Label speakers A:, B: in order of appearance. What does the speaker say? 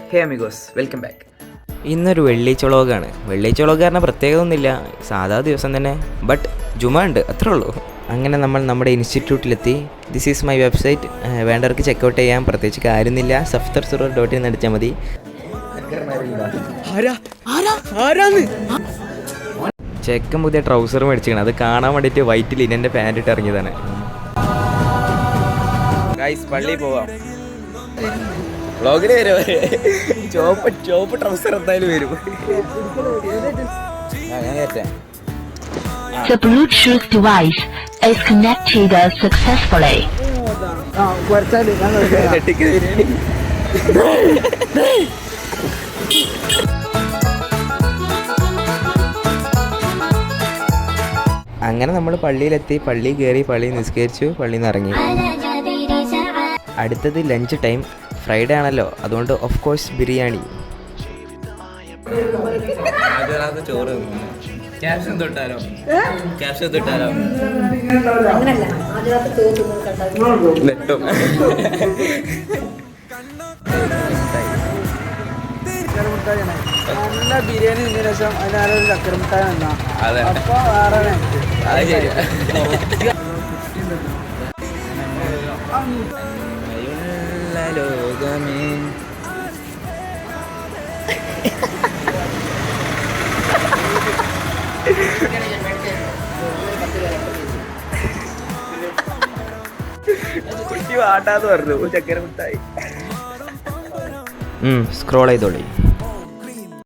A: ഹേ amigos, welcome back.
B: ഇന്നൊരു വെള്ളിയാഴ്ച വ്ളോഗാണ്. വെള്ളിയാഴ്ച വ്ളോഗ് കാരണം പ്രത്യേകത ഒന്നുമില്ല, സാധാ ദിവസം തന്നെ, ബട്ട് ജുമ ഉണ്ട്, അത്രേ ഉള്ളൂ. അങ്ങനെ നമ്മൾ നമ്മുടെ ഇൻസ്റ്റിറ്റ്യൂട്ടിലെത്തി. ദിസ് ഈസ് മൈ വെബ്സൈറ്റ്, വേണ്ടവർക്ക് ചെക്കൗട്ട് ചെയ്യാം. പ്രത്യേകിച്ച് കാര്യമൊന്നുമില്ല, saftarsurur.in അടിച്ചാൽ മതി. ചെക്കൻ പുതിയ ട്രൗസർ മേടിച്ചിരിക്കണം, അത് കാണാൻ വേണ്ടിയിട്ട് വൈറ്റ് ലിനൻ്റെ പാൻറ് ഇട്ട് ഇറങ്ങിയതാണ്. പള്ളിയിൽ പോവാം, വ്ളോഗിന് വരും. ചോപ്പ് ട്രൗസർ എന്തായാലും വരും.
C: The Bluetooth device is connected successfully.
B: അങ്ങനെ നമ്മൾ പള്ളിയിലെത്തി, പള്ളി കയറി, പള്ളി നിസ്കരിച്ചു, പള്ളിയിൽ നിന്ന് ഇറങ്ങി. അടുത്തത് ലഞ്ച് ടൈം. ഫ്രൈഡേ ആണല്ലോ, അതുകൊണ്ട് ഓഫ് കോഴ്സ് ബിരിയാണി. ചോറ് ക്യാപ്ഷൻ തൊട്ടാലോ? ക്യാപ്ഷൻ തൊട്ടാലോ? നെട്ടും
A: നല്ല ബിരിയാണി തിന്ന ശേഷം അതിനൊരു ചക്കരമുട്ടായ
B: അതെ,
A: അപ്പൊ വേറെ
B: അത് ശരിയാ. ലോകമേ കുട്ടി വാട്ടാന്ന് പറഞ്ഞു ചക്കര മിഠായി. സ്ക്രോൾ ചെയ്തോളി.